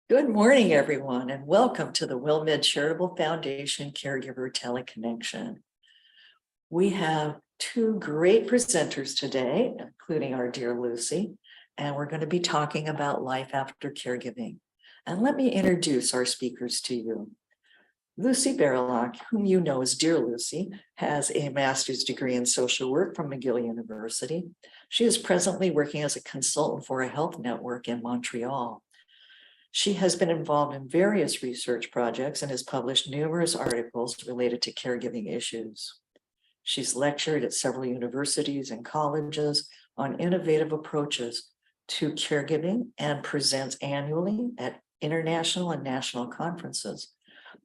Good morning, everyone, and welcome to the WillMed Charitable Foundation Caregiver Teleconnection. We have two great presenters today, including our dear Lucy, and we're going to be talking about life after caregiving. And let me introduce our speakers to you. Lucy Barylak, whom you know as Dear Lucy, has a master's degree in social work from McGill University. She is presently working as a consultant for a health network in Montreal. She has been involved in various research projects and has published numerous articles related to caregiving issues. She's lectured at several universities and colleges on innovative approaches to caregiving and presents annually at international and national conferences.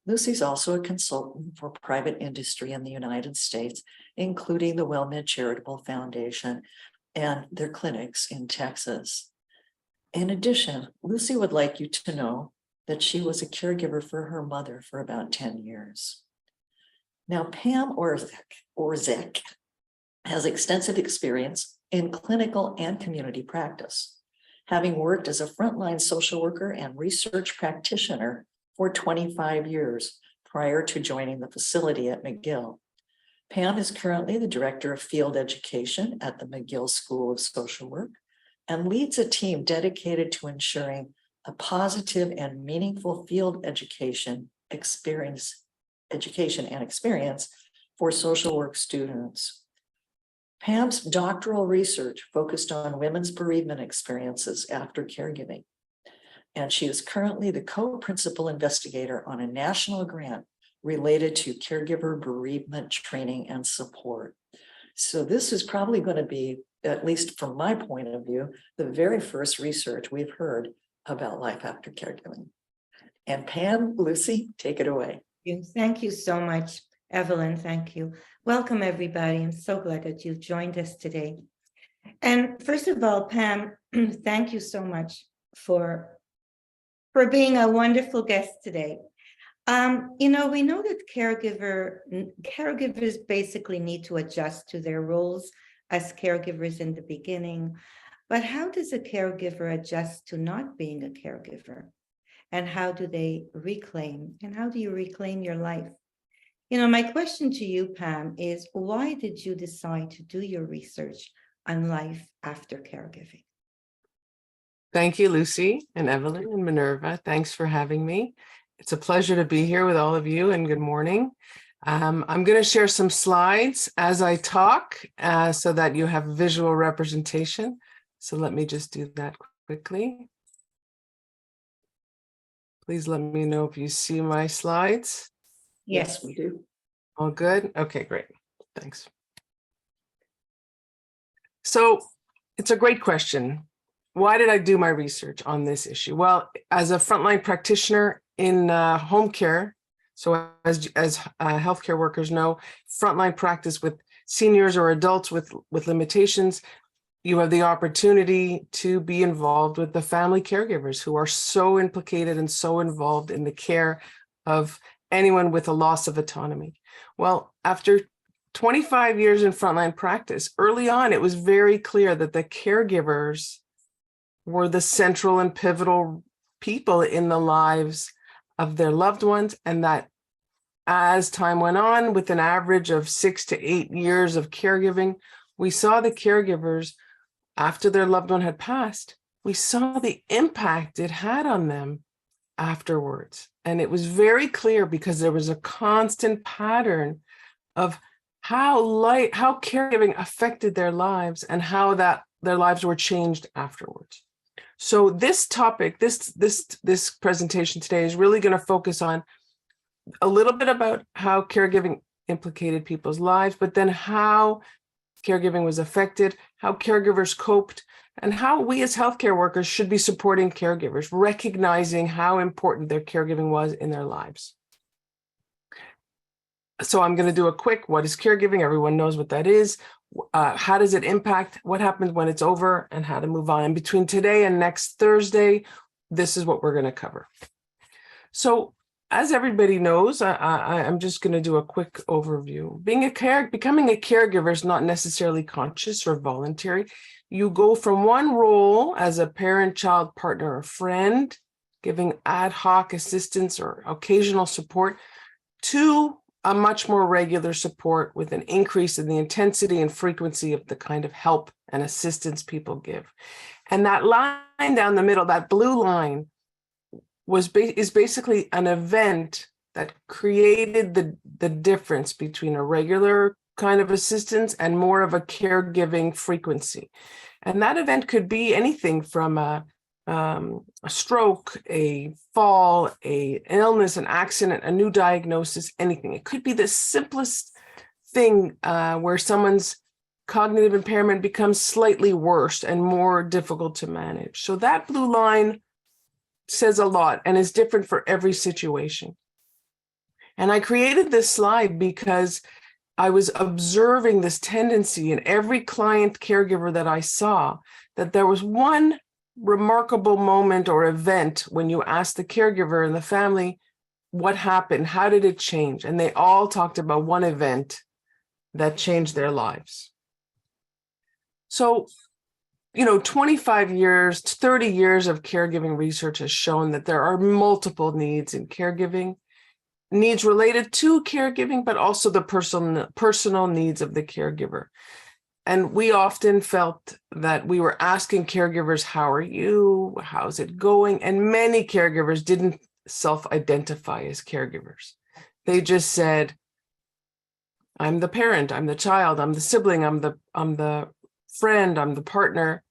Lucy's also a consultant for private industry in the United States, including the WillMed Charitable Foundation and their clinics in Texas. In addition, Lucy would like you to know that she was a caregiver for her mother for about 10 years. Now, Pam Orzeck has extensive experience in clinical and community practice, having worked as a frontline social worker and research practitioner for 25 years prior to joining the facility at McGill. Pam is currently the Director of Field Education at the McGill School of Social Work and leads a team dedicated to ensuring a positive and meaningful field education and experience for social work students. Pam's doctoral research focused on women's bereavement experiences after caregiving, and she is currently the co-principal investigator on a national grant related to caregiver bereavement training and support. So this is probably going to be, at least from my point of view, the very first research we've heard about life after caregiving. And Pam, Lucy, take it away. Thank you so much, Evelyn. Thank you. Welcome, everybody. I'm so glad that you've joined us today. And first of all, Pam, thank you so much for being a wonderful guest today. We know that caregivers basically need to adjust to their roles as caregivers in the beginning, but how does a caregiver adjust to not being a caregiver? And how do they reclaim? And how do you reclaim your life? My question to you, Pam, is why did you decide to do your research on life after caregiving? Thank you, Lucy and Evelyn and Minerva. Thanks for having me. It's a pleasure to be here with all of you, and good morning. I'm going to share some slides as I talk so that you have visual representation. So let me just do that quickly. Please let me know if you see my slides. Yes, we do. All good? Okay, great. Thanks. So it's a great question. Why did I do my research on this issue? Well, as a frontline practitioner in home care, so as healthcare workers know, frontline practice with seniors or adults with limitations, you have the opportunity to be involved with the family caregivers who are so implicated and so involved in the care of anyone with a loss of autonomy. Well, after 25 years in frontline practice, early on, it was very clear that the caregivers were the central and pivotal people in the lives of their loved ones, and that as time went on, with an average of 6 to 8 years of caregiving, we saw the caregivers, after their loved one had passed, we saw the impact it had on them afterwards. And it was very clear because there was a constant pattern of how caregiving affected their lives and how that their lives were changed afterwards. So this topic, this presentation today is really going to focus on a little bit about how caregiving implicated people's lives, but then how caregiving was affected, how caregivers coped, and how we as healthcare workers should be supporting caregivers, recognizing how important their caregiving was in their lives. So I'm going to do a quick, what is caregiving? Everyone knows what that is. How does it impact? What happens when it's over, and how to move on? And between today and next Thursday, this is what we're going to cover. So as everybody knows, I'm just going to do a quick overview. Becoming a caregiver is not necessarily conscious or voluntary. You go from one role as a parent, child, partner, or friend giving ad hoc assistance or occasional support, to a much more regular support with an increase in the intensity and frequency of the kind of help and assistance people give. And that line down the middle, that blue line, is basically an event that created the difference between a regular kind of assistance and more of a caregiving frequency. And that event could be anything from a stroke, a fall, an illness, an accident, a new diagnosis, anything. It could be the simplest thing where someone's cognitive impairment becomes slightly worse and more difficult to manage. So that blue line says a lot and is different for every situation. And I created this slide because I was observing this tendency in every client caregiver that I saw, that there was one remarkable moment or event when you asked the caregiver and the family, what happened? How did it change? And they all talked about one event that changed their lives. So, 25 years, 30 years of caregiving research has shown that there are multiple needs in caregiving, needs related to caregiving, but also the personal needs of the caregiver. And we often felt that we were asking caregivers, how are you? How's it going? And many caregivers didn't self-identify as caregivers. They just said, I'm the parent, I'm the child, I'm the sibling, I'm the friend, I'm the partner.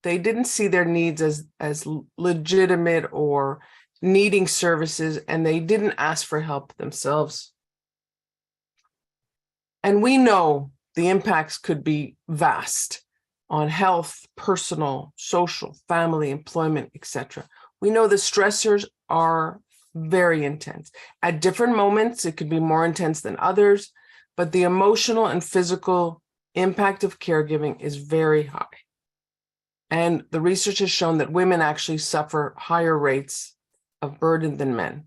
They didn't see their needs as legitimate or needing services, and they didn't ask for help themselves. And we know the impacts could be vast on health, personal, social, family, employment, etc. We know the stressors are very intense. At different moments, it could be more intense than others, but the emotional and physical impact of caregiving is very high. And the research has shown that women actually suffer higher rates of burden than men.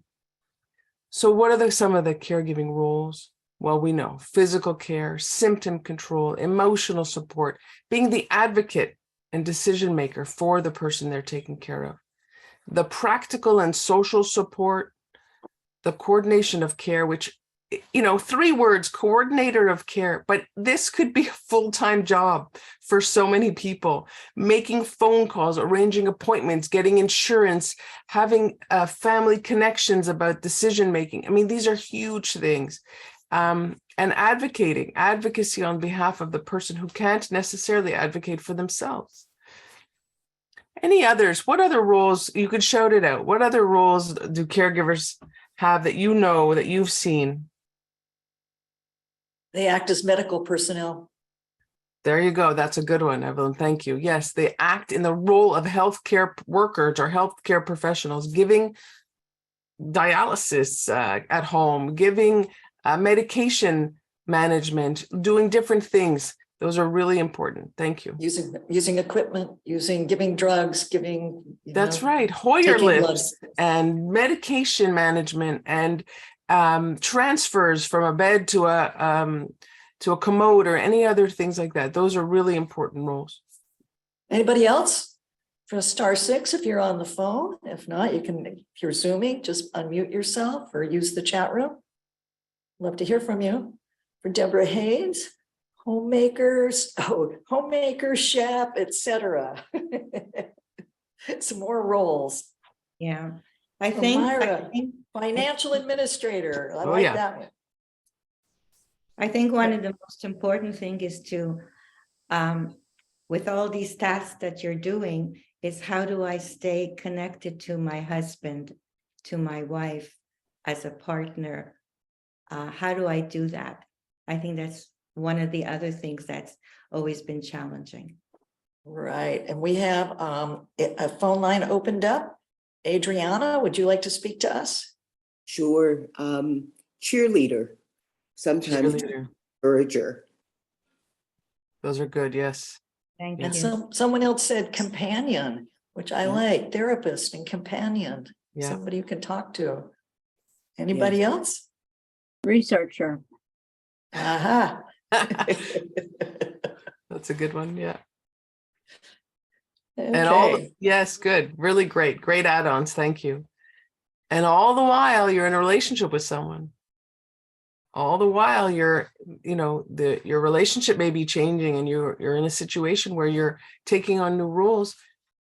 So what are some of the caregiving roles? Well, we know physical care, symptom control, emotional support, being the advocate and decision maker for the person they're taking care of, the practical and social support, the coordination of care, which, 3 words, coordinator of care, but this could be a full-time job for so many people, making phone calls, arranging appointments, getting insurance, having family connections about decision-making. I mean, these are huge things. And advocacy on behalf of the person who can't necessarily advocate for themselves. Any others? What other roles? You could shout it out. What other roles do caregivers have that that you've seen? They act as medical personnel. There you go. That's a good one, Evelyn. Thank you. Yes, they act in the role of healthcare workers or healthcare professionals, giving dialysis at home, giving medication management, doing different things. Those are really important. Thank you. Using equipment, giving drugs, That's right. Hoyer taking lifts and medication management and transfers from a bed to a commode or any other things like that. Those are really important roles. Anybody else? Press *6 if you're on the phone. If not, if you're Zooming, just unmute yourself or use the chat room. Love to hear from you. For Deborah Hayes, homemakers, chef, etc. Some more roles. Yeah, I think financial administrator. I like that one. I think one of the most important thing is to, with all these tasks that you're doing, is how do I stay connected to my husband, to my wife as a partner? How do I do that? I think that's one of the other things that's always been challenging. Right. And we have a phone line opened up. Adriana, would you like to speak to us? Sure. Cheerleader, sometimes encourager. Those are good. Yes. Thank And you. someone else said companion, which I like, therapist and companion, somebody you can talk to. Anybody else? Researcher. Aha. That's a good one. Yeah. And all Okay. the, yes, good, really great add-ons. Thank you. And all the while you're in a relationship with someone. All the while you're, your relationship may be changing and you're in a situation where you're taking on new roles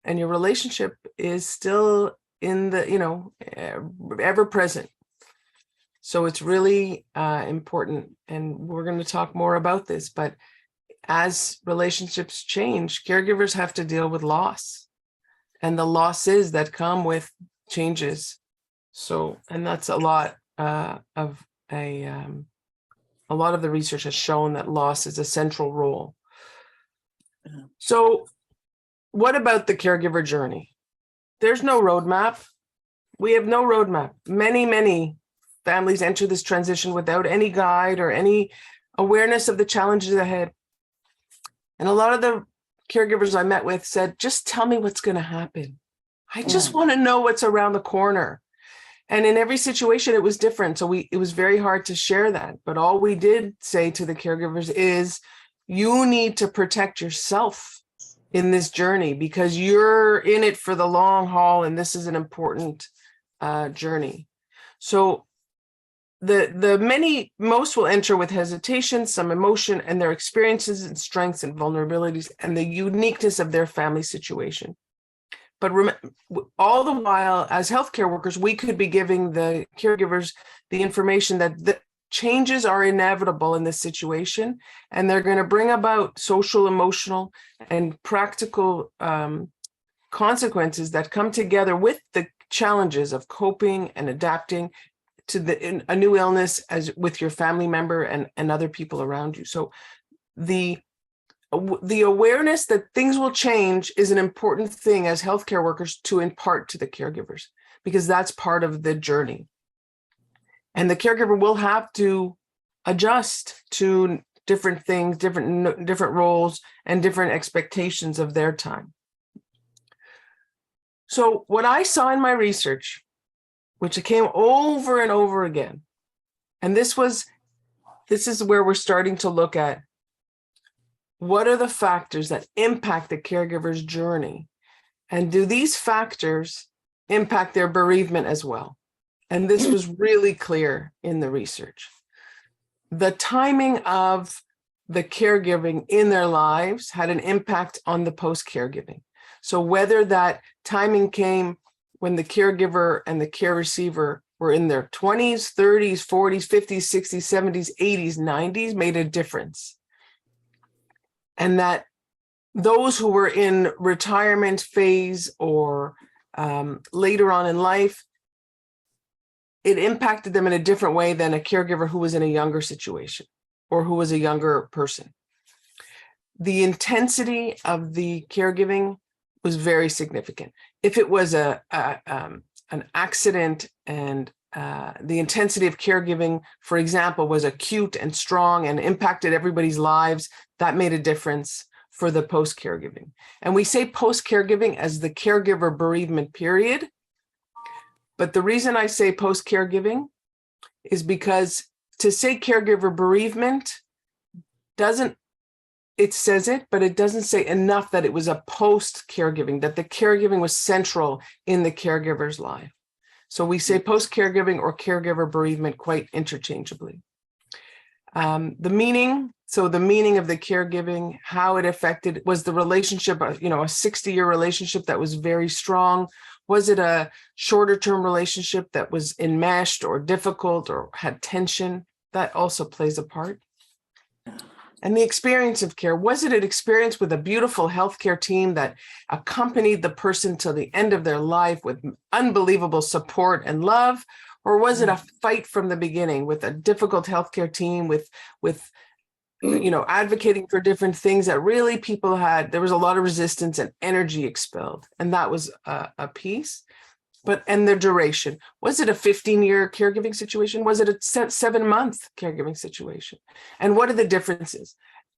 and your relationship is still in the, ever present. So it's really important. And we're going to talk more about this, but as relationships change, caregivers have to deal with loss and the losses that come with changes. So, and that's a lot of the research has shown that loss is a central role. So what about the caregiver journey? There's no roadmap. We have no roadmap. Many families enter this transition without any guide or any awareness of the challenges ahead. And a lot of the caregivers I met with said, just tell me what's going to happen. I just want to know what's around the corner. And in every situation, it was different. So it was very hard to share that. But all we did say to the caregivers is, you need to protect yourself in this journey because you're in it for the long haul. And this is an important journey. So most will enter with hesitation, some emotion, and their experiences and strengths and vulnerabilities and the uniqueness of their family situation. But all the while, as healthcare workers, we could be giving the caregivers the information that the changes are inevitable in this situation, and they're going to bring about social, emotional, and practical consequences that come together with the challenges of coping and adapting to a new illness as with your family member and other people around you. So the awareness that things will change is an important thing as healthcare workers to impart to the caregivers, because that's part of the journey. And the caregiver will have to adjust to different things, different roles, and different expectations of their time. So what I saw in my research, which came over and over again, and this is where we're starting to look at what are the factors that impact the caregiver's journey, and do these factors impact their bereavement as well? And this was really clear in the research. The timing of the caregiving in their lives had an impact on the post-caregiving. So whether that timing came when the caregiver and the care receiver were in their 20s, 30s, 40s, 50s, 60s, 70s, 80s, 90s made a difference. And that those who were in retirement phase or later on in life, it impacted them in a different way than a caregiver who was in a younger situation or who was a younger person. The intensity of the caregiving was very significant. If it was an accident and the intensity of caregiving, for example, was acute and strong and impacted everybody's lives, that made a difference for the post-caregiving. And we say post-caregiving as the caregiver bereavement period. But the reason I say post-caregiving is because to say caregiver bereavement it says it, but it doesn't say enough that it was a post-caregiving, that the caregiving was central in the caregiver's life. So we say post-caregiving or caregiver bereavement quite interchangeably. The meaning of the caregiving, how it affected, was the relationship, a 60-year relationship that was very strong? Was it a shorter term relationship that was enmeshed or difficult or had tension? That also plays a part. And the experience of care, was it an experience with a beautiful healthcare team that accompanied the person till the end of their life with unbelievable support and love? Or was it a fight from the beginning with a difficult healthcare team with advocating for different things that really people had? There was a lot of resistance and energy expelled. And that was a piece. And the duration, was it a 15-year caregiving situation? Was it a 7-month caregiving situation? And what are the differences?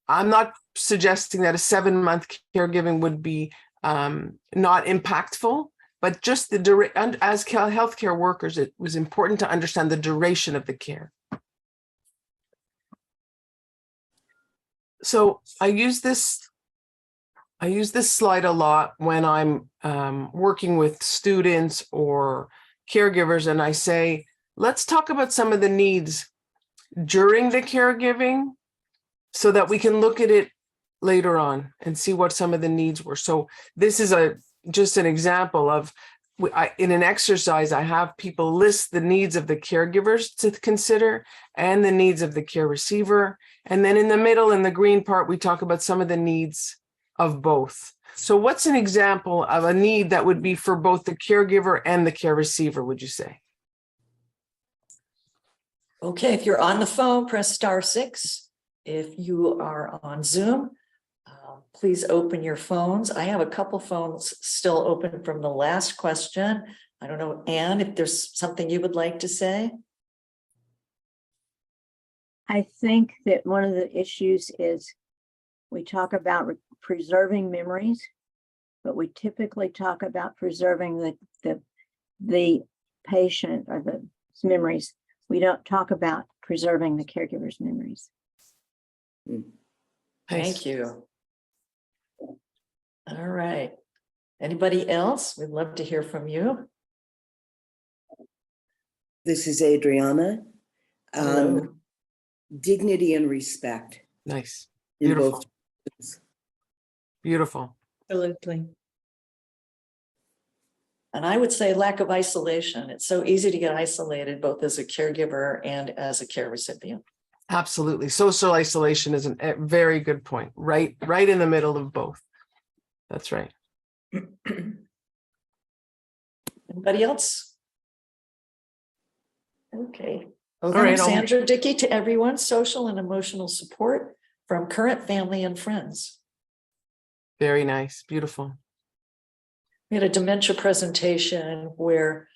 I'm not suggesting that a 7-month caregiving would be not impactful, but just as healthcare workers, it was important to understand the duration of the care. So I use this I use this slide a lot when I'm working with students or caregivers, and I say, let's talk about some of the needs during the caregiving so that we can look at it later on and see what some of the needs were. So this is just an example of, in an exercise, I have people list the needs of the caregivers to consider and the needs of the care receiver. And then in the middle, in the green part, we talk about some of the needs of both. So what's an example of a need that would be for both the caregiver and the care receiver, would you say? Okay, if you're on the phone, press *6. If you are on Zoom, please open your phones. I have a couple phones still open from the last question. I don't know, Anne, if there's something you would like to say. I think that one of the issues is we talk about preserving memories, but we typically talk about preserving the patient or the memories. We don't talk about preserving the caregiver's memories. Thank you. All right. Anybody else? We'd love to hear from you. This is Adriana. Hello. Dignity and respect. Nice. in Beautiful. both terms. Beautiful. Absolutely. And I would say lack of isolation. It's so easy to get isolated, both as a caregiver and as a care recipient. Absolutely. Social isolation is a very good point. Right in the middle of both. That's right. Anybody else? Okay. All right, Sandra Dickey to everyone, social and emotional support from current family and friends. Very nice. Beautiful. We had a dementia presentation where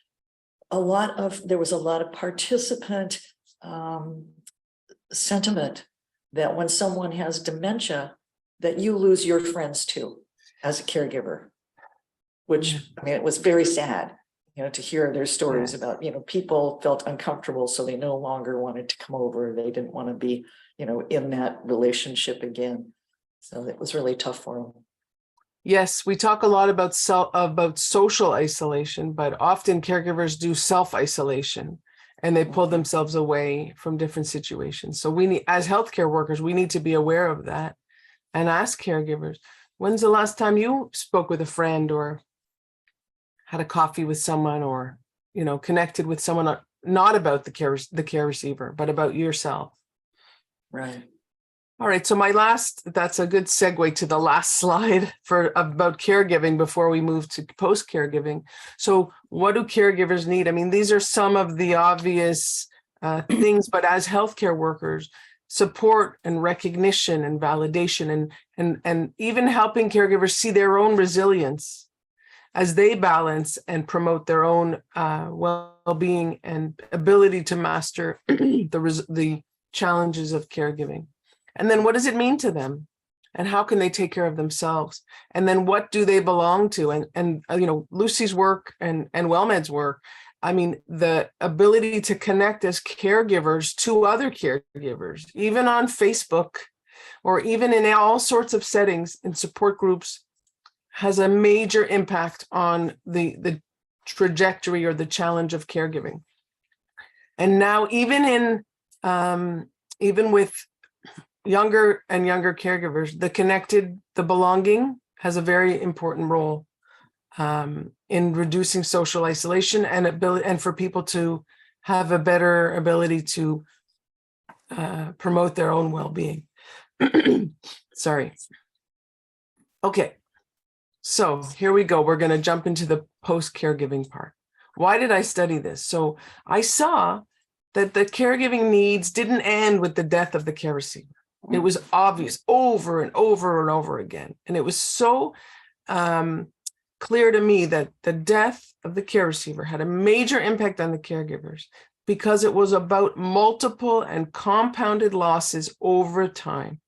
there was a lot of participant sentiment that when someone has dementia, that you lose your friends too, as a caregiver, which, I mean, it was very sad, to hear their stories about, people felt uncomfortable, so they no longer wanted to come over. They didn't want to be, in that relationship again. So it was really tough for them. Yes, we talk a lot about social isolation, but often caregivers do self-isolation and they pull themselves away from different situations. So we need, as healthcare workers, we need to be aware of that and ask caregivers, when's the last time you spoke with a friend or had a coffee with someone or, connected with someone, not about the care receiver, but about yourself. Right. All right, so that's a good segue to the last slide about caregiving before we move to post-caregiving. So what do caregivers need? I mean, these are some of the obvious things, but as healthcare workers, support and recognition and validation and even helping caregivers see their own resilience as they balance and promote their own well-being and ability to master the challenges of caregiving. And then what does it mean to them? And how can they take care of themselves? And then what do they belong to? And Lucy's work and WellMed's work, I mean, the ability to connect as caregivers to other caregivers, even on Facebook or even in all sorts of settings in support groups, has a major impact on the trajectory or the challenge of caregiving. And now even with younger and younger caregivers, the belonging has a very important role in reducing social isolation and for people to have a better ability to promote their own well-being. Sorry. Okay, so here we go. We're going to jump into the post-caregiving part. Why did I study this? So I saw that the caregiving needs didn't end with the death of the care receiver. It was obvious over and over and over again. And it was so clear to me that the death of the care receiver had a major impact on the caregivers because it was about multiple and compounded losses over time.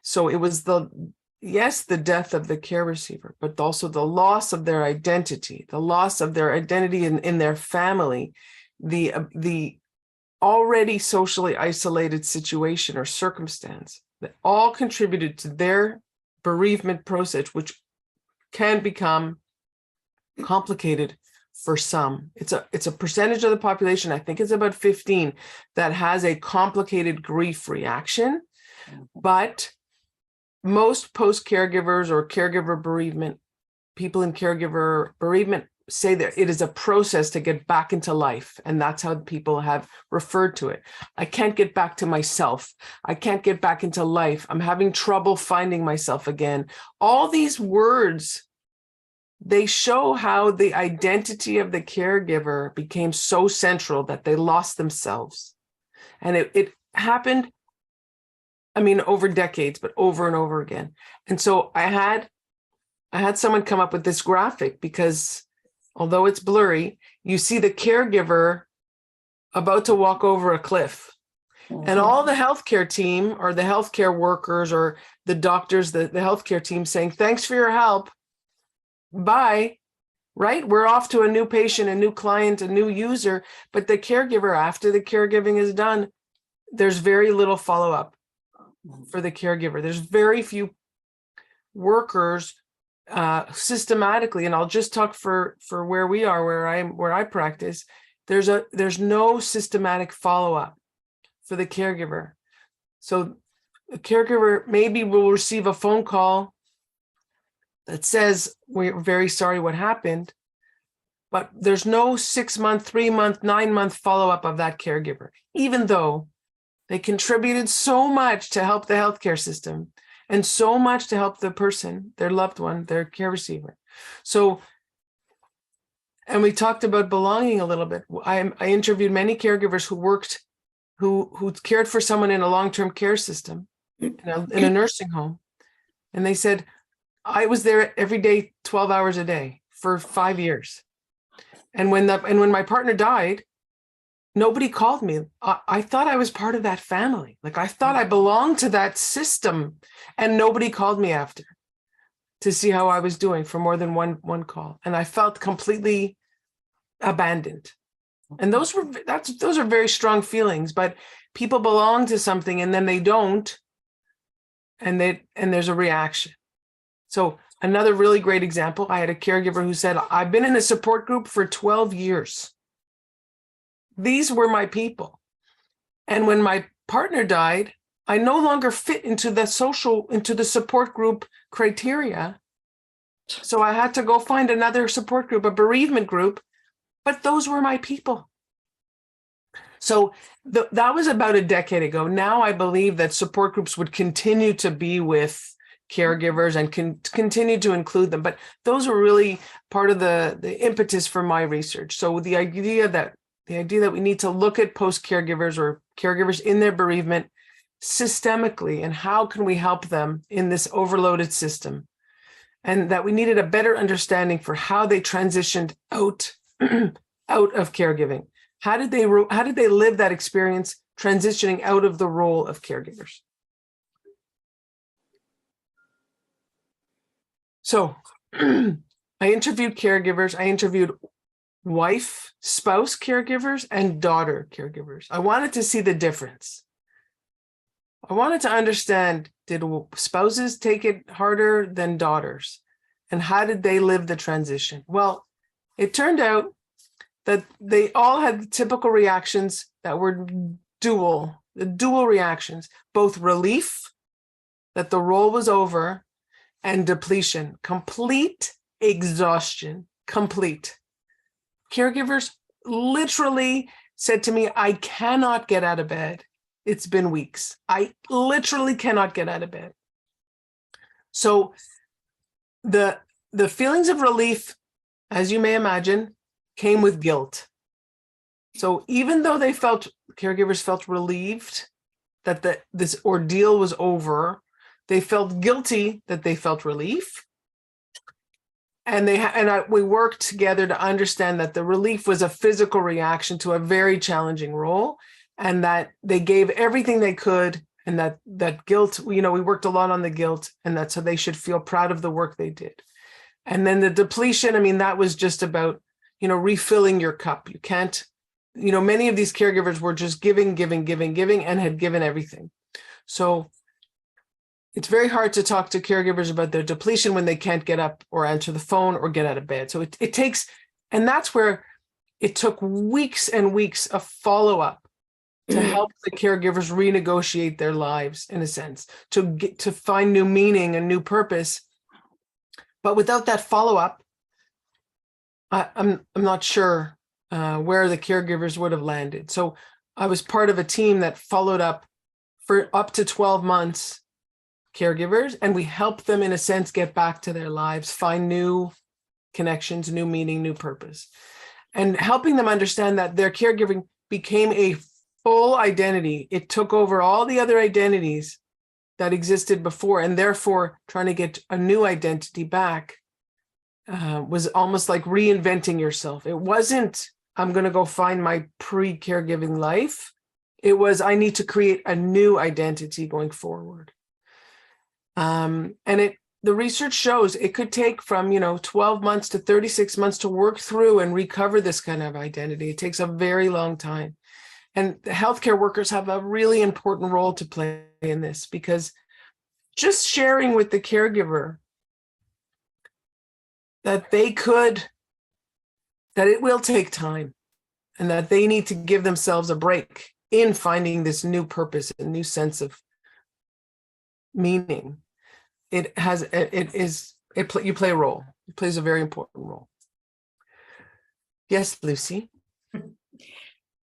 So it was the death of the care receiver, but also the loss of their identity, in their family, the already socially isolated situation or circumstance that all contributed to their bereavement process, which can become complicated for some. It's a percentage of the population, I think it's about 15, that has a complicated grief reaction. But most post-caregivers or caregiver bereavement, people in caregiver bereavement, say that it is a process to get back into life. And that's how people have referred to it. I can't get back to myself. I can't get back into life. I'm having trouble finding myself again. All these words, they show how the identity of the caregiver became so central that they lost themselves. And it happened, I mean, over decades, but over and over again. And so I had someone come up with this graphic because although it's blurry, you see the caregiver about to walk over a cliff. And all the healthcare team or the healthcare workers or the doctors, the healthcare team saying, thanks for your help. Bye. Right? We're off to a new patient, a new client, a new user. But the caregiver, after the caregiving is done, there's very little follow-up for the caregiver. There's very few workers systematically, and I'll just talk for where we are, where I practice. There's no systematic follow-up for the caregiver. So the caregiver maybe will receive a phone call that says, we're very sorry what happened, but there's no 6-month, 3-month, 9-month follow-up of that caregiver, even though they contributed so much to help the healthcare system and so much to help the person, their loved one, their care receiver. So, and we talked about belonging a little bit. I interviewed many caregivers who cared for someone in a long-term care system, in a nursing home. And they said, I was there every day, 12 hours a day for 5 years. And when my partner died, nobody called me. I thought I was part of that family. Like I thought I belonged to that system, and nobody called me after to see how I was doing for more than one call. And I felt completely abandoned. And those are very strong feelings, but people belong to something and then they don't, and there's a reaction. So another really great example, I had a caregiver who said, I've been in a support group for 12 years. These were my people. And when my partner died, I no longer fit into the support group criteria. So I had to go find another support group, a bereavement group, but those were my people. So that was about a decade ago. Now I believe that support groups would continue to be with caregivers and continue to include them. But those were really part of the impetus for my research. So the idea that we need to look at post-caregivers or caregivers in their bereavement systemically, and how can we help them in this overloaded system, and that we needed a better understanding for how they transitioned out of caregiving. How did they live that experience transitioning out of the role of caregivers? So I interviewed caregivers. I interviewed wife, spouse caregivers, and daughter caregivers. I wanted to see the difference. I wanted to understand, did spouses take it harder than daughters? And how did they live the transition? Well, it turned out that they all had the typical reactions that were dual reactions, both relief that the role was over, and depletion, complete exhaustion, complete. Caregivers literally said to me, I cannot get out of bed. It's been weeks. I literally cannot get out of bed. So the feelings of relief, as you may imagine, came with guilt. So even though caregivers felt relieved that this ordeal was over, they felt guilty that they felt relief. And we worked together to understand that the relief was a physical reaction to a very challenging role, and that they gave everything they could, and that guilt, we worked a lot on the guilt, and that so they should feel proud of the work they did. And then the depletion, I mean, that was just about, refilling your cup. You can't, many of these caregivers were just giving, and had given everything. So it's very hard to talk to caregivers about their depletion when they can't get up or answer the phone or get out of bed. So it takes, and that's where it took weeks and weeks of follow-up to help the caregivers renegotiate their lives, in a sense, to find new meaning and new purpose. But without that follow-up, I'm not sure where the caregivers would have landed. So I was part of a team that followed up for up to 12 months, caregivers, and we helped them, in a sense, get back to their lives, find new connections, new meaning, new purpose, and helping them understand that their caregiving became a full identity. It took over all the other identities that existed before, and therefore trying to get a new identity back was almost like reinventing yourself. It wasn't, I'm going to go find my pre-caregiving life. It was, I need to create a new identity going forward. And the research shows it could take from 12 months to 36 months to work through and recover this kind of identity. It takes a very long time. And the healthcare workers have a really important role to play in this, because just sharing with the caregiver that that it will take time and that they need to give themselves a break in finding this new purpose, a new sense of meaning. You play a role. It plays a very important role. Yes, Lucy.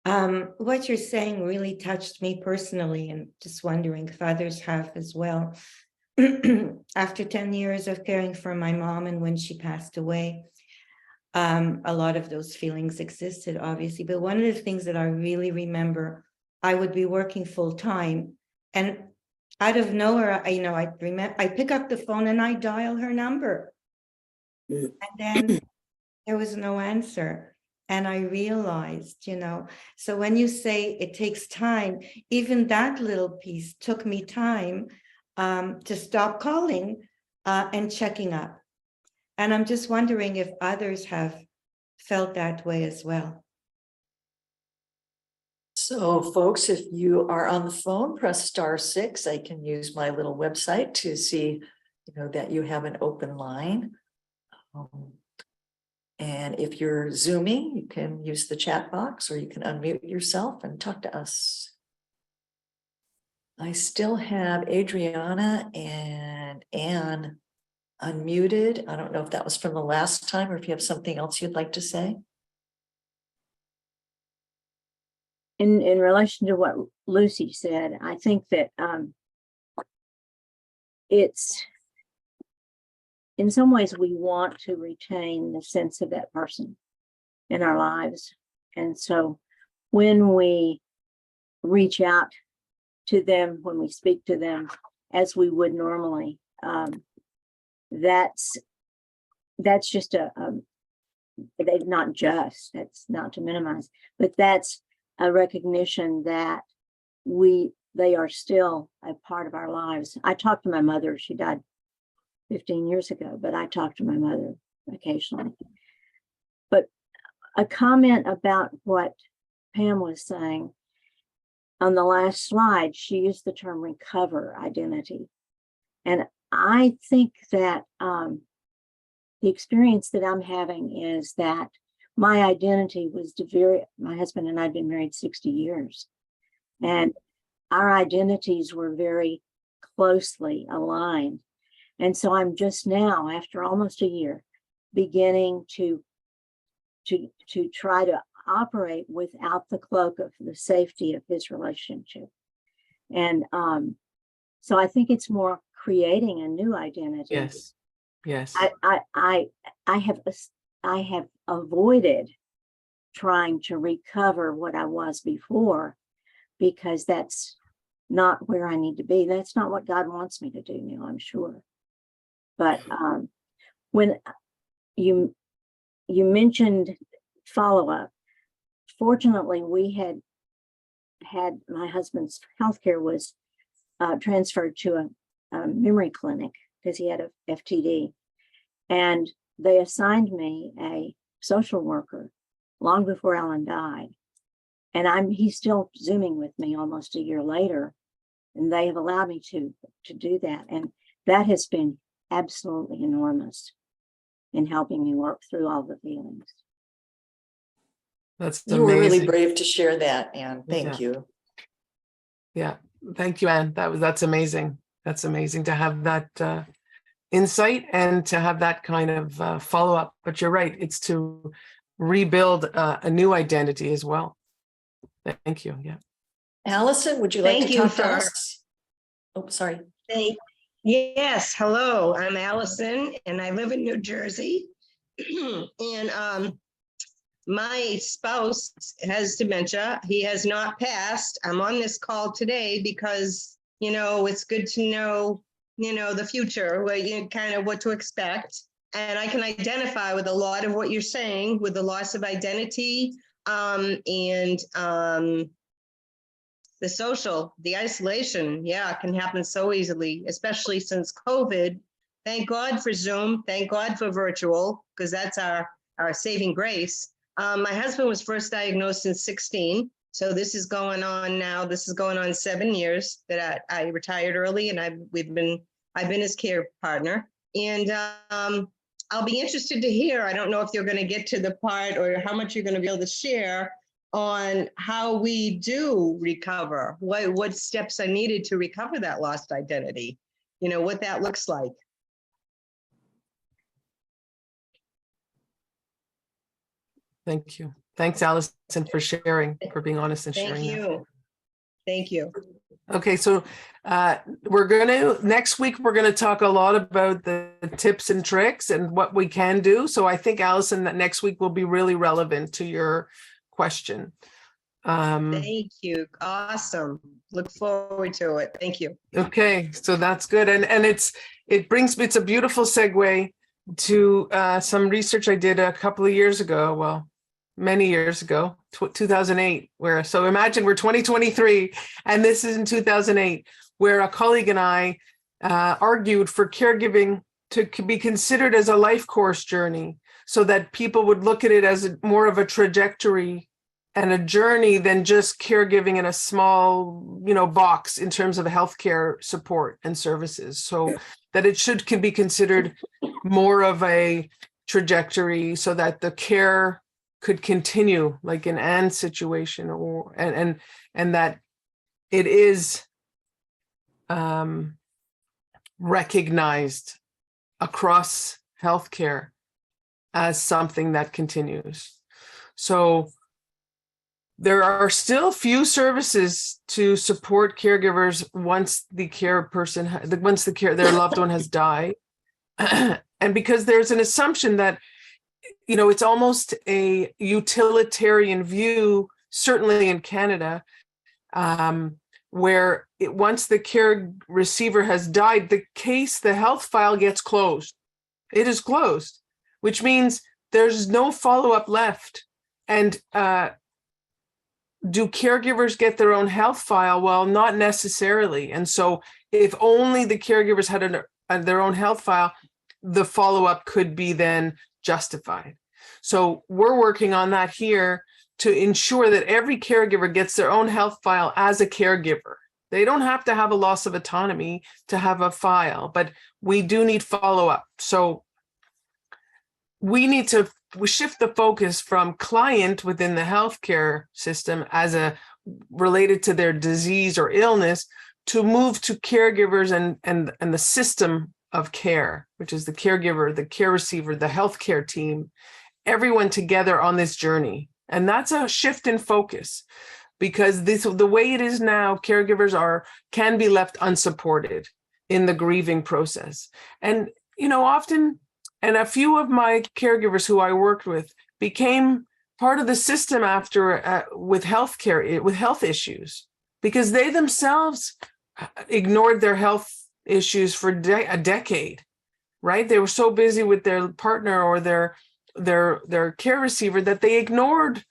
What you're saying really touched me personally, and just wondering if others have as well. After 10 years of caring for my mom, and when she passed away, a lot of those feelings existed, obviously. But one of the things that I really remember, I would be working full time, and out of nowhere, I pick up the phone and I dial her number, and then there was no answer. And I realized, so when you say it takes time, even that little piece took me time to stop calling and checking up. And I'm just wondering if others have felt that way as well. So folks, if you are on the phone, press *6. I can use my little website to see, that you have an open line. And if you're Zooming, you can use the chat box, or you can unmute yourself and talk to us. I still have Adriana and Anne unmuted. I don't know if that was from the last time or if you have something else you'd like to say. In relation to what Lucy said, I think that it's, in some ways, we want to retain the sense of that person in our lives. And so when we reach out to them, when we speak to them as we would normally, that's just that's not to minimize, but that's a recognition that they are still a part of our lives. I talked to my mother. She died 15 years ago, but I talk to my mother occasionally. But a comment about what Pam was saying on the last slide, she used the term recover identity. And I think that the experience that I'm having is that my identity was my husband and I had been married 60 years. And our identities were very closely aligned. And so I'm just now, after almost a year, beginning to try to operate without the cloak of the safety of his relationship. And so I think it's more creating a new identity. Yes. Yes. I have avoided trying to recover what I was before, because that's not where I need to be. That's not what God wants me to do now, I'm sure. But when you mentioned follow-up, fortunately, we had my husband's healthcare was transferred to a memory clinic because he had a FTD, and they assigned me a social worker long before Alan died. And he's still Zooming with me almost a year later. And they have allowed me to do that. And that has been absolutely enormous in helping me work through all the feelings. That's You were really amazing. brave to share that, Anne. Yeah. Thank you. Yeah, thank you, Anne. That's amazing. That's amazing to have that insight and to have that kind of follow up. But you're right; it's to rebuild a new identity as well. Thank you. Yeah. Allison, would you like Thank to you talk to for- us? Oh, sorry. Yes, hello, I'm Allison and I live in New Jersey. And my spouse has dementia. He has not passed. I'm on this call today because, it's good to know, the future, kind of what to expect. And I can identify with a lot of what you're saying with the loss of identity and the isolation, can happen so easily, especially since COVID. Thank God for Zoom. Thank God for virtual, because that's our saving grace. My husband was first diagnosed in 16. So this is going on now. This is going on 7 years that I retired early, and I've been his care partner. And I'll be interested to hear. I don't know if you're going to get to the part or how much you're going to be able to share on how we do recover, what steps are needed to recover that lost identity, what that looks like. Thank you. Thanks, Allison, for sharing, for being honest and sharing. Thank you. Thank you. Okay, so next week, we're going to talk a lot about the tips and tricks and what we can do. So I think, Allison, that next week will be really relevant to your question. Thank you. Awesome. Look forward to it. Thank you. Okay, so that's good. And it's a beautiful segue to some research I did a couple of years ago. Well, many years ago, 2008, so imagine we're 2023 and this is in 2008, where a colleague and I argued for caregiving to be considered as a life course journey, so that people would look at it as more of a trajectory and a journey than just caregiving in a small, box in terms of healthcare support and services. So that it can be considered more of a trajectory, so that the care could continue, like in Anne's situation, and that it is recognized across healthcare as something that continues. So there are still few services to support caregivers once their loved one has died. And because there's an assumption that, it's almost a utilitarian view, certainly in Canada, where once the care receiver has died, the health file gets closed. It is closed, which means there's no follow-up left. And do caregivers get their own health file? Well, not necessarily. And so if only the caregivers had their own health file, the follow-up could be then justified. So we're working on that here to ensure that every caregiver gets their own health file as a caregiver. They don't have to have a loss of autonomy to have a file, but we do need follow-up. So we shift the focus from client within the healthcare system as related to their disease or illness, to move to caregivers and the system of care, which is the caregiver, the care receiver, the healthcare team, everyone together on this journey. And that's a shift in focus, because the way it is now, caregivers can be left unsupported in the grieving process. And, often, and a few of my caregivers who I worked with became part of the system after with healthcare, with health issues, because they themselves ignored their health issues for a decade, right? They were so busy with their partner or their care receiver that they ignored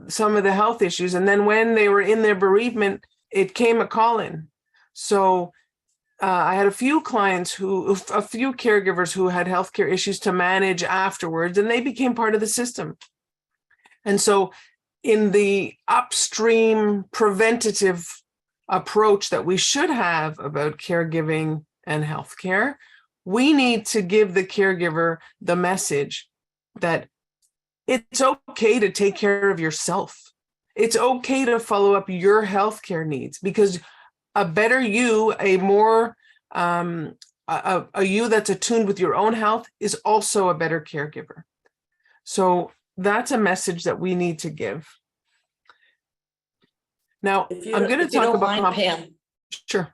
some of the health issues. And then when they were in their bereavement, it came a call-in. So I had a few caregivers who had healthcare issues to manage afterwards, and they became part of the system. And so in the upstream preventative approach that we should have about caregiving and healthcare, we need to give the caregiver the message that it's okay to take care of yourself. It's okay to follow up your healthcare needs, because a better you, a more a you that's attuned with your own health is also a better caregiver. So that's a message that we need to give. Now, If you I'm don't- going to if you talk don't about mind, Pam, Sure.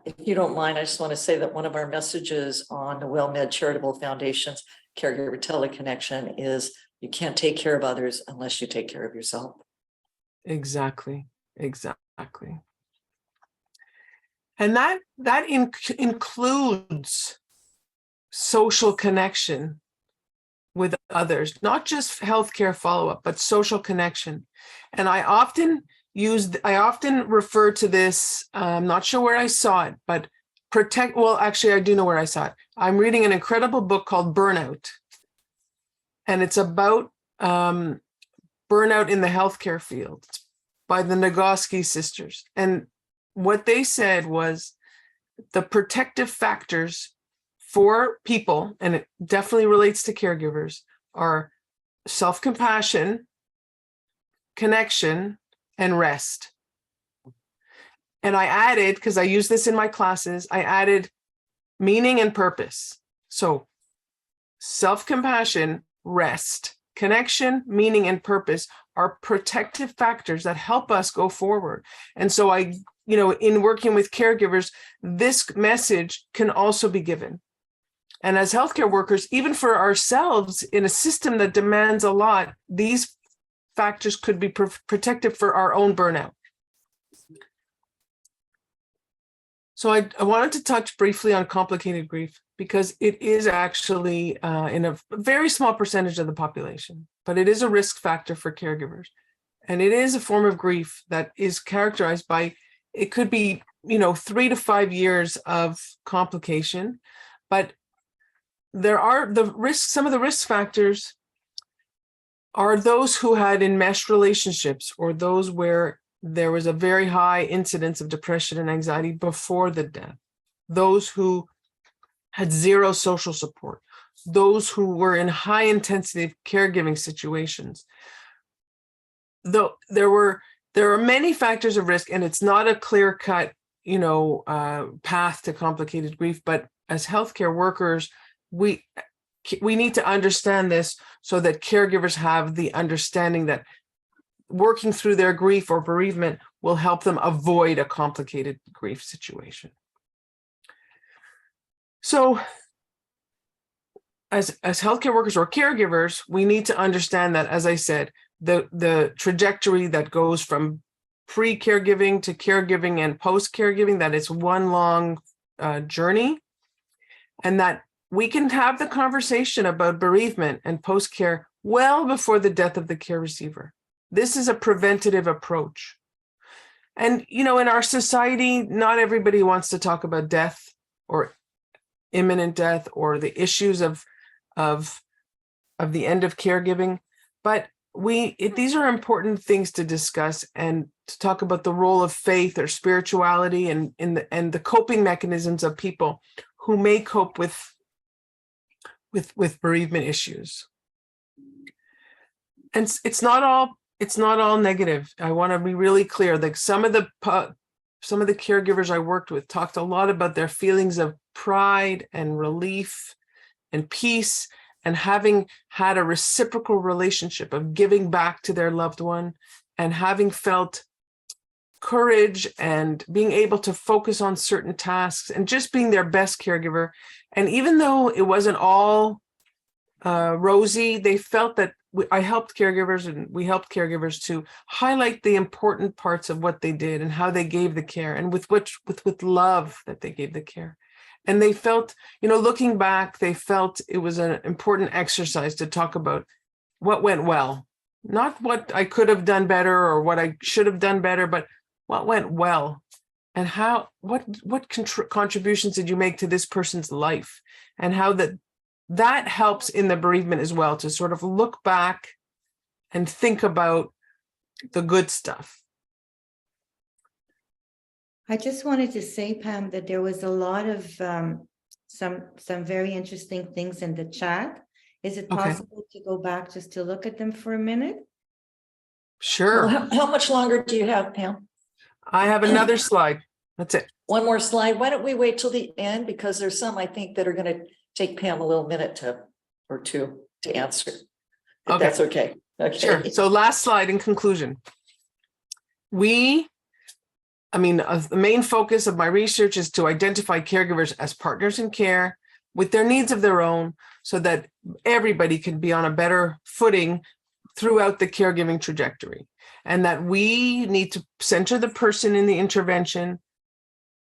if you don't mind, I just want to say that one of our messages on the WellMed Charitable Foundation's Caregiver Teleconnection is you can't take care of others unless you take care of yourself. Exactly. And that includes social connection with others, not just healthcare follow-up, but social connection. And I often refer to this, I'm not sure where I saw it, but well, actually, I do know where I saw it. I'm reading an incredible book called Burnout. And it's about burnout in the healthcare field by the Nagoski sisters. And what they said was the protective factors for people, and it definitely relates to caregivers, are self-compassion, connection, and rest. And I added, because I use this in my classes, I added meaning and purpose. So self-compassion, rest, connection, meaning, and purpose are protective factors that help us go forward. And so in working with caregivers, this message can also be given. And as healthcare workers, even for ourselves in a system that demands a lot, these factors could be protective for our own burnout. So I wanted to touch briefly on complicated grief, because it is actually in a very small percentage of the population, but it is a risk factor for caregivers. And it is a form of grief that is characterized by, it could be, 3 to 5 years of complication, but there are some of the risk factors are those who had enmeshed relationships, or those where there was a very high incidence of depression and anxiety before the death, those who had zero social support, those who were in high intensity caregiving situations. Though there are many factors of risk, and it's not a clear-cut, path to complicated grief, but as healthcare workers, we need to understand this so that caregivers have the understanding that working through their grief or bereavement will help them avoid a complicated grief situation. So as healthcare workers or caregivers, we need to understand that, as I said, the trajectory that goes from pre-caregiving to caregiving and post-caregiving, that it's one long journey, and that we can have the conversation about bereavement and post-care well before the death of the care receiver. This is a preventative approach. And, in our society, not everybody wants to talk about death or imminent death or the issues of the end of caregiving, but these are important things to discuss, and to talk about the role of faith or spirituality and the coping mechanisms of people who may cope with bereavement issues. And it's not all negative. I want to be really clear. Like some of the caregivers I worked with talked a lot about their feelings of pride and relief and peace, and having had a reciprocal relationship of giving back to their loved one, and having felt courage and being able to focus on certain tasks and just being their best caregiver. And even though it wasn't all rosy, they felt that I helped caregivers, and we helped caregivers to highlight the important parts of what they did and how they gave the care, and with love that they gave the care. And they felt, looking back, they felt it was an important exercise to talk about what went well, not what I could have done better or what I should have done better, but what went well, and what contributions did you make to this person's life, and how that helps in the bereavement as well, to sort of look back and think about the good stuff. I just wanted to say, Pam, that there was a lot of some very interesting things in the chat. Is it Okay. possible to go back just to look at them for a minute? Sure. Well, how much longer do you have, Pam? I have another slide. That's it. One more slide. Why don't we wait till the end? Because there's some I think that are going to take Pam a little minute or two to answer. If Okay. that's okay. Okay. Sure. So last slide in conclusion. The main focus of my research is to identify caregivers as partners in care with their needs of their own so that everybody can be on a better footing throughout the caregiving trajectory. And that we need to center the person in the intervention,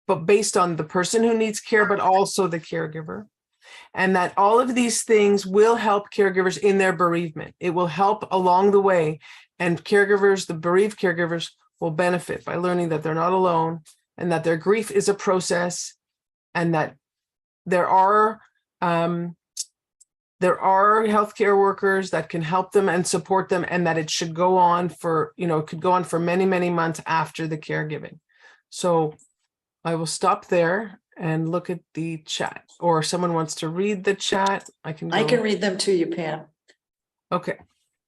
but based on the person who needs care, but also the caregiver. And that all of these things will help caregivers in their bereavement. It will help along the way. And caregivers, the bereaved caregivers, will benefit by learning that they're not alone and that their grief is a process and that there are healthcare workers that can help them and support them, and that it should go on for, it could go on for many, many months after the caregiving. So I will stop there and look at the chat, or if someone wants to read the chat, I can read them to you, Pam. Okay.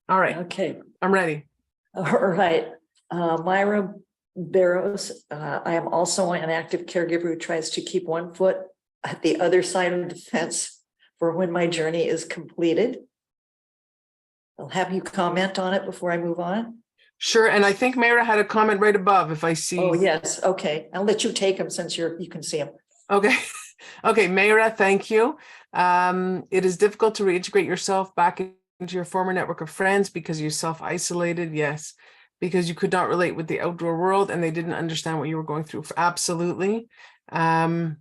All right. Okay. I'm ready. All right. Myra Barrows, I am also an active caregiver who tries to keep one foot at the other side of the fence for when my journey is completed. I'll have you comment on it before I move on. Sure. And I think Mayra had a comment right above if I see. Oh, yes. Okay. I'll let you take them since you can see them. Okay. Okay. Mayra, thank you. It is difficult to reintegrate yourself back into your former network of friends because you self-isolated. Yes. Because you could not relate with the outdoor world and they didn't understand what you were going through. Absolutely. And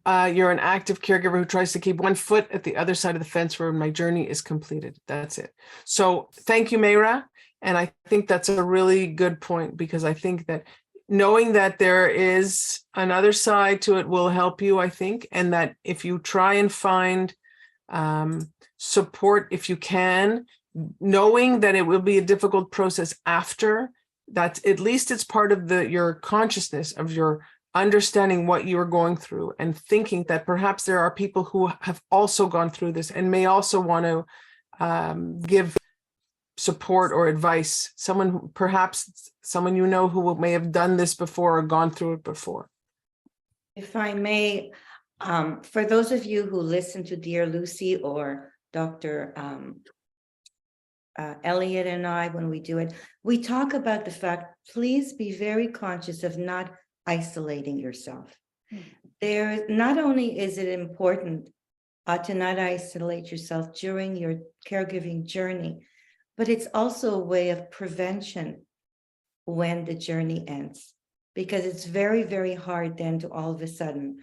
you're an active caregiver who tries to keep one foot at the other side of the fence where my journey is completed. That's it. So thank you, Mayra. And I think that's a really good point, because I think that knowing that there is another side to it will help you, I think, and that if you try and find support, if you can, knowing that it will be a difficult process after, that at least it's part of your consciousness of your understanding what you are going through and thinking that perhaps there are people who have also gone through this and may also want to give support or advice, perhaps someone who may have done this before or gone through it before. If I may, for those of you who listen to Dear Lucy or Dr. Elliot and I, when we do it, we talk about the fact, please be very conscious of not isolating yourself. There, not only is it important to not isolate yourself during your caregiving journey, but it's also a way of prevention when the journey ends, because it's very, very hard then to all of a sudden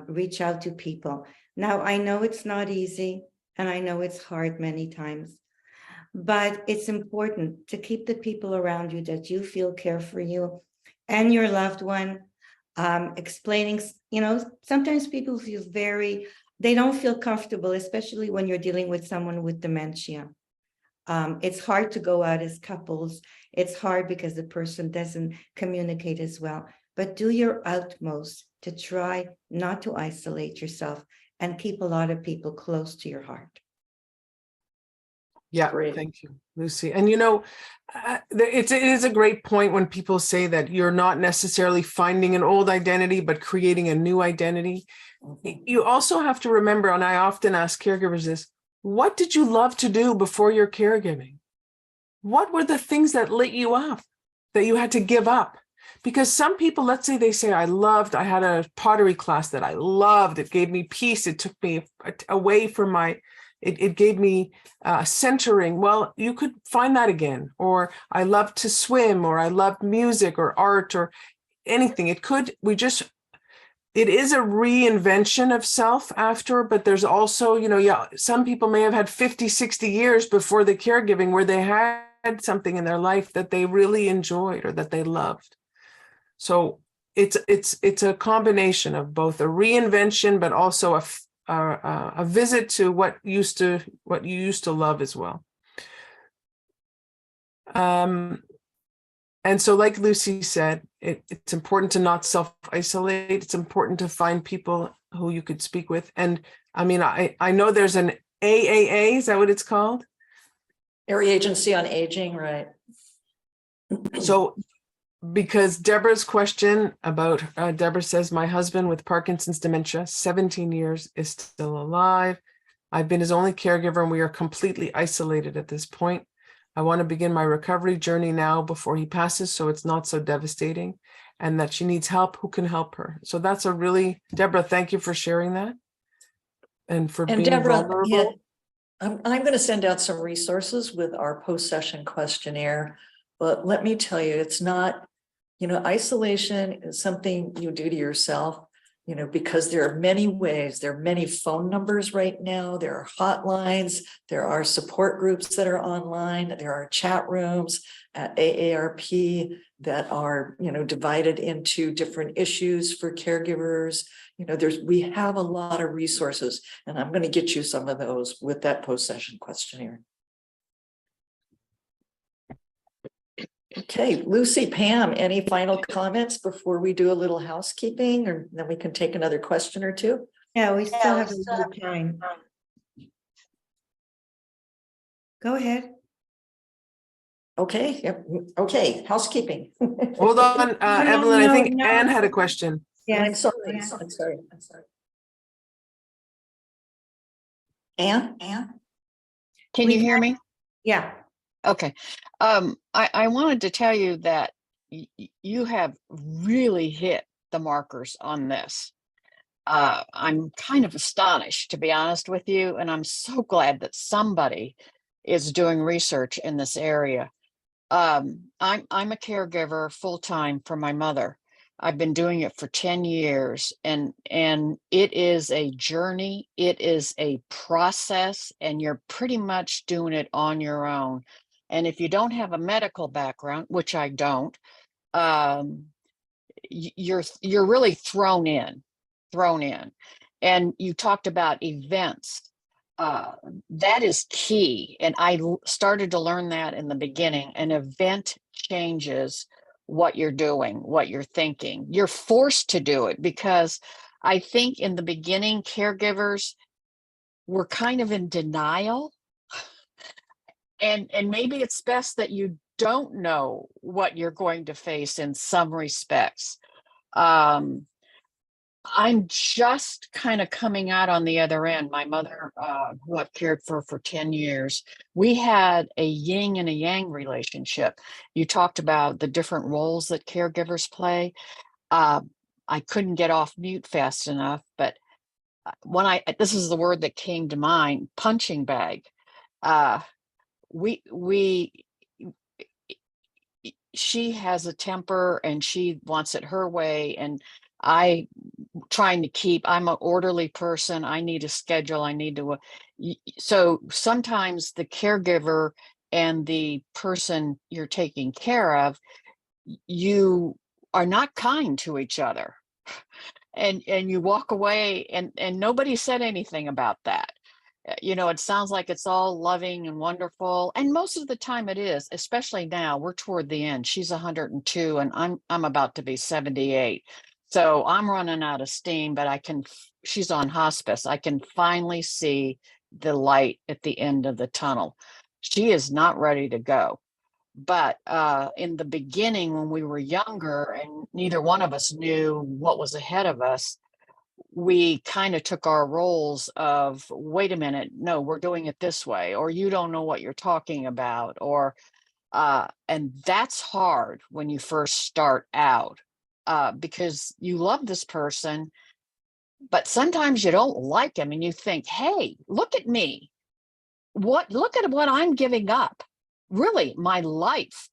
reach out to people. Now, I know it's not easy, and I know it's hard many times, but it's important to keep the people around you that you feel care for you and your loved one, explaining, sometimes people feel they don't feel comfortable, especially when you're dealing with someone with dementia. It's hard to go out as couples. It's hard because the person doesn't communicate as well, but do your utmost to try not to isolate yourself and keep a lot of people close to your heart. Yeah, Great. Thank you, Lucy. And it is a great point when people say that you're not necessarily finding an old identity, but creating a new identity. You also have to remember, and I often ask caregivers this, what did you love to do before your caregiving? What were the things that lit you up that you had to give up? Because some people, let's say they say, I had a pottery class that I loved. It gave me peace. It took me away from it gave me centering. Well, you could find that again. Or I loved to swim, or I loved music or art or anything. It is a reinvention of self after, but there's also, some people may have had 50, 60 years before the caregiving where they had something in their life that they really enjoyed or that they loved. So it's a combination of both a reinvention, but also a visit to what you used to love as well. And And so, like Lucy said, it's important to not self-isolate. It's important to find people who you could speak with. And I mean, I know there's an AAA, is that what it's called? Area Agency on Aging, right? So, because Deborah's question about, Deborah says, my husband with Parkinson's dementia, 17 years, is still alive. I've been his only caregiver and we are completely isolated at this point. I want to begin my recovery journey now before he passes, so it's not so devastating, and that she needs help. Who can help her? So that's a really, Deborah, thank you for sharing that and for And being Deborah, vulnerable. yeah, I'm going to send out some resources with our post-session questionnaire, but let me tell you, it's not, isolation is something you do to yourself, because there are many ways, there are many phone numbers right now, there are hotlines, there are support groups that are online, there are chat rooms at AARP that are, divided into different issues for caregivers. We have a lot of resources, and I'm going to get you some of those with that post-session questionnaire. Okay, Lucy, Pam, any final comments before we do a little housekeeping, or then we can take another question or two? Yeah, we still have a little time. Go ahead. Okay, yep, okay, housekeeping. Hold on, Evelyn, I think no. Anne had a question. I'm Yes. sorry, I'm sorry. Anne? Can you hear me? Yeah. Okay. I wanted to tell you that you have really hit the markers on this. I'm kind of astonished, to be honest with you, and I'm so glad that somebody is doing research in this area. I'm a caregiver full-time for my mother. I've been doing it for 10 years, and it is a journey, it is a process, and you're pretty much doing it on your own. And if you don't have a medical background, which I don't, you're really thrown in. And you talked about events. That is key. And I started to learn that in the beginning. An event changes what you're doing, what you're thinking. You're forced to do it because I think in the beginning, caregivers were kind of in denial. And maybe it's best that you don't know what you're going to face in some respects. I'm just kind of coming out on the other end. My mother, who I've cared for 10 years, we had a yin and a yang relationship. You talked about the different roles that caregivers play. I couldn't get off mute fast enough, but this is the word that came to mind, punching bag. She has a temper and she wants it her way, and I'm an orderly person. I need a schedule. So sometimes the caregiver and the person you're taking care of, you are not kind to each other, and you walk away and nobody said anything about that. It sounds like it's all loving and wonderful, and most of the time it is. Especially now, we're toward the end. She's 102 and I'm about to be 78, so I'm running out of steam, but she's on hospice. I can finally see the light at the end of the tunnel. She is not ready to go, but in the beginning, when we were younger and neither one of us knew what was ahead of us, we kind of took our roles of, wait a minute, no, we're doing it this way, or you don't know what you're talking about, or and that's hard when you first start out, because you love this person, but sometimes you don't like them and you think, hey, look at me, look at what I'm giving up, really, my life,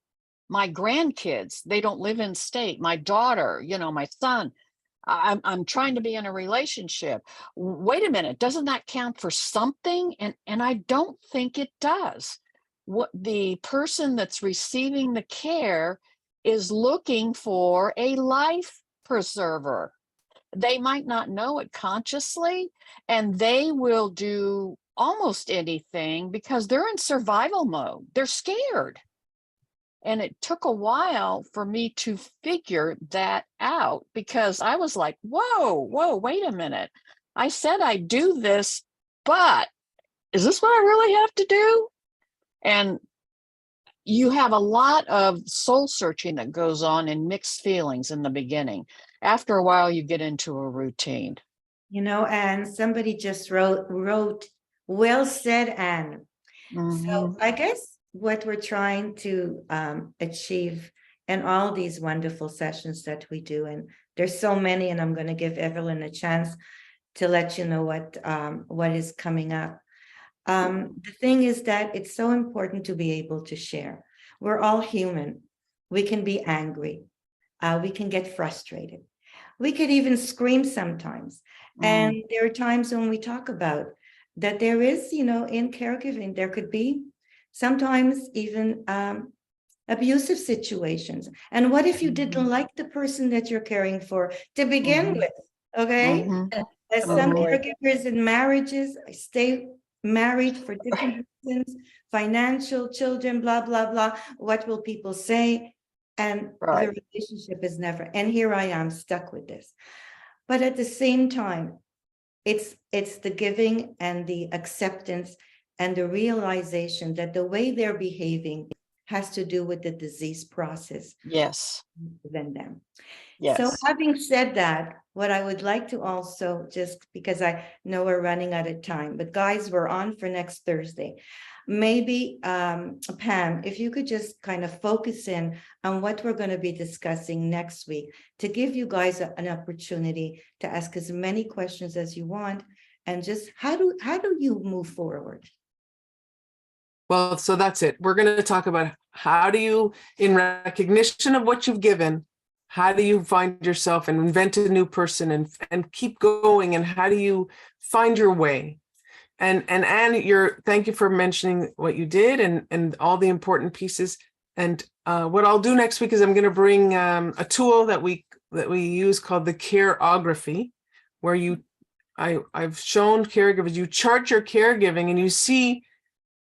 my grandkids, they don't live in state, my daughter, my son. I'm trying to be in a relationship. Wait a minute, doesn't that count for something? And I don't think it does. What the person that's receiving the care is looking for a life preserver. They might not know it consciously, and they will do almost anything because they're in survival mode. They're scared. And it took a while for me to figure that out because I was like, whoa, wait a minute. I said I do this, but is this what I really have to do? And you have a lot of soul searching that goes on and mixed feelings in the beginning. After a while, you get into a routine. You know, and somebody just wrote, well said, Anne. So I guess what we're trying to achieve in all these wonderful sessions that we do, and there's so many, and I'm going to give Evelyn a chance to let you know what is coming up. The thing is that it's so important to be able to share. We're all human. We can be angry. We can get frustrated. We could even scream sometimes. And there are times when we talk about that there is, you know, in caregiving, there could be sometimes even abusive situations. And what if you didn't like the person that you're caring for to begin with? Okay. As some caregivers in marriages stay married for different reasons, financial, children, blah, blah, blah. What will people say? And the relationship is never, and here I am stuck with this. But at the same time, it's the giving and the acceptance and the realization that the way they're behaving has to do with the disease process. Yes. Than them. Yes. So having said that, what I would like to also, just because I know we're running out of time, but guys, we're on for next Thursday. Maybe Pam, if you could just kind of focus in on what we're going to be discussing next week to give you guys an opportunity to ask as many questions as you want, and just how do you move forward? Well, so that's it. We're going to talk about how do you, in recognition of what you've given, how do you find yourself and invent a new person and keep going, and how do you find your way? And Anne, thank you for mentioning what you did and all the important pieces. And what I'll do next week is I'm going to bring a tool that we use called the Careography, where I've shown caregivers, you chart your caregiving and you see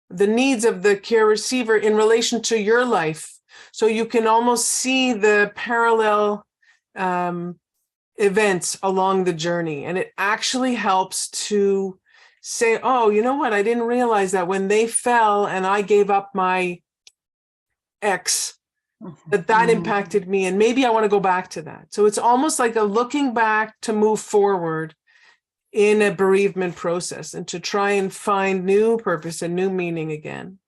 the needs of the care receiver in relation to your life. So you can almost see the parallel events along the journey. And it actually helps to say, oh, you know what? I didn't realize that when they fell and I gave up my ex, that impacted me. And maybe I want to go back to that. So it's almost like a looking back to move forward in a bereavement process and to try and find new purpose and new meaning again.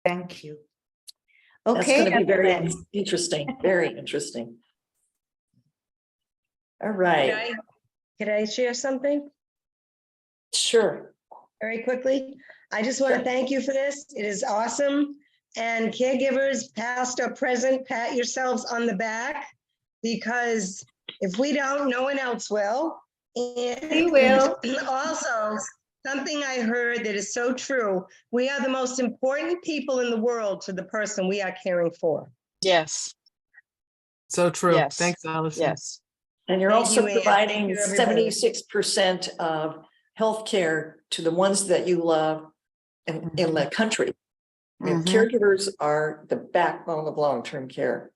Thank you. That's Okay. going to be very interesting. Very interesting. All right. Could I share something Sure. very quickly? I just want to thank you for this. It is awesome. And caregivers, past or present, pat yourselves on the back, because if we don't, no one else will. And We will. Also, something I heard that is so true. We are the most important people in the world to the person we are caring for. Yes. So true. Yes. Thanks, Allison. Yes. And you're Thank also you, Anne. providing Thank you, everybody. 76% of healthcare to the ones that you love in the country. And caregivers are the backbone of long-term care.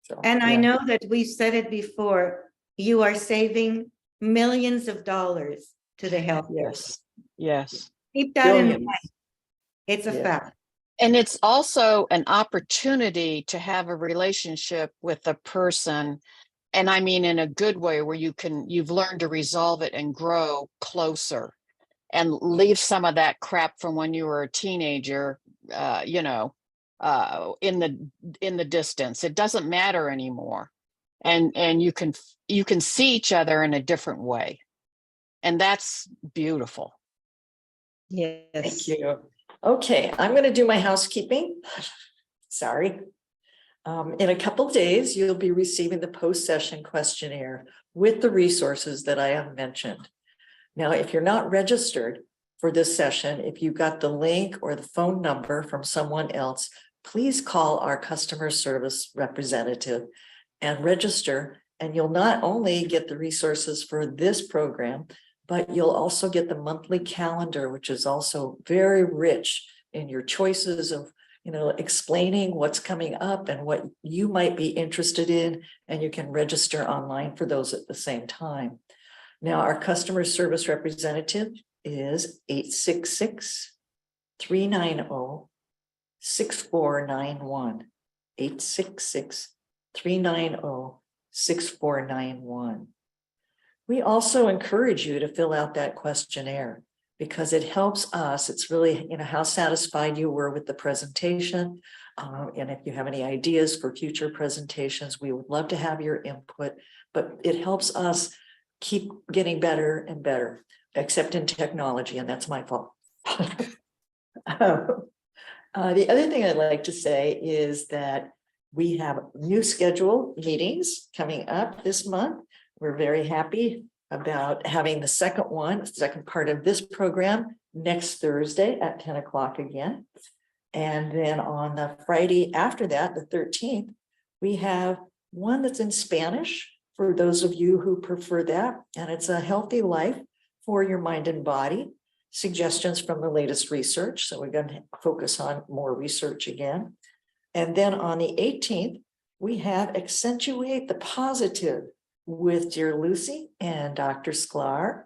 So, And I know that we've said it before, you are saving millions of dollars to the health. Yes. Yes. Keep that in billions. mind. It's a Yeah. fact. And it's also an opportunity to have a relationship with a person. And I mean, in a good way, where you've learned to resolve it and grow closer and leave some of that crap from when you were a teenager, in the distance. It doesn't matter anymore. And you can see each other in a different way. And that's beautiful. Yes. Thank you. Okay, I'm going to do my housekeeping. Sorry. In a couple days, you'll be receiving the post-session questionnaire with the resources that I have mentioned. Now, if you're not registered for this session, if you got the link or the phone number from someone else, please call our customer service representative and register. And you'll not only get the resources for this program, but you'll also get the monthly calendar, which is also very rich in your choices of explaining what's coming up and what you might be interested in, and you can register online for those at the same time. Now, our customer service representative is 866-390-6491. 866-390-6491. We also encourage you to fill out that questionnaire because it helps us. It's really, how satisfied you were with the presentation. And if you have any ideas for future presentations, we would love to have your input, but it helps us keep getting better and better, except in technology, and that's my fault. The other thing I'd like to say is that we have new scheduled meetings coming up this month. We're very happy about having the second part of this program next Thursday at 10 o'clock again. And then on the Friday after that, the 13th, we have one that's in Spanish for those of you who prefer that. And it's a healthy life for your mind and body, suggestions from the latest research. So we're going to focus on more research again. And then on the 18th, we have Accentuate the Positive with dear Lucy and Dr. Sklar.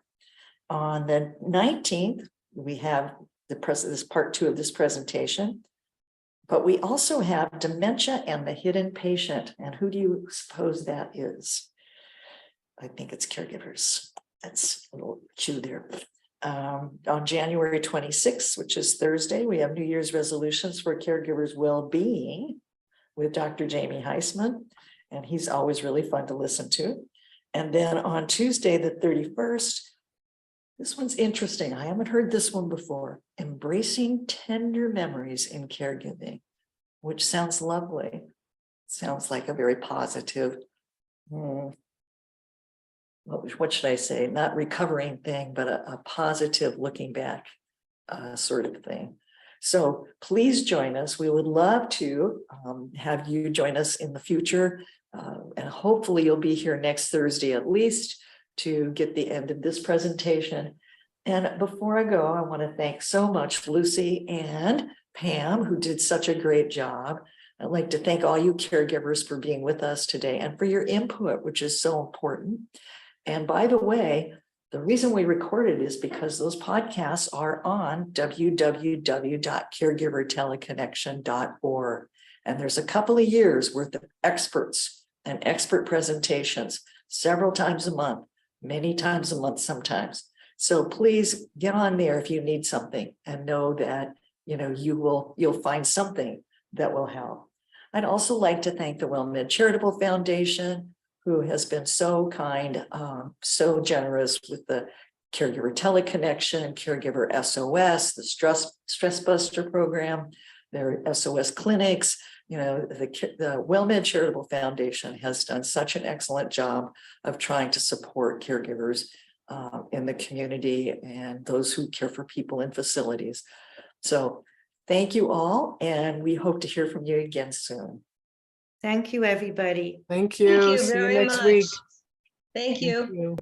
On the 19th, we have this part 2 of this presentation, but we also have Dementia and the Hidden Patient. And who do you suppose that is? I think it's caregivers. That's a little cue there. On January 26th, which is Thursday, we have New Year's resolutions for caregivers' well-being with Dr. Jamie Heisman, and he's always really fun to listen to. And then on Tuesday, the 31st, this one's interesting. I haven't heard this one before. Embracing Tender Memories in Caregiving, which sounds lovely. Sounds like a very positive, what should I say? Not recovering thing, but a positive looking back sort of thing. So please join us. We would love to have you join us in the future. And hopefully you'll be here next Thursday at least to get the end of this presentation. And before I go, I want to thank so much Lucy and Pam, who did such a great job. I'd like to thank all you caregivers for being with us today and for your input, which is so important. And by the way, the reason we recorded is because those podcasts are on www.caregiverteleconnection.org. And there's a couple of years worth of experts and expert presentations several times a month, many times a month sometimes. So please get on there if you need something and know that you'll find something that will help. I'd also like to thank the WellMed Charitable Foundation, who has been so kind, so generous with the Caregiver Teleconnection, Caregiver SOS, the Stress Buster program, their SOS clinics. The WellMed Charitable Foundation has done such an excellent job of trying to support caregivers in the community and those who care for people in facilities. So thank you all, and we hope to hear from you again soon. Thank you, everybody. Thank you. Thank you See you very next much. week. Thank you. you.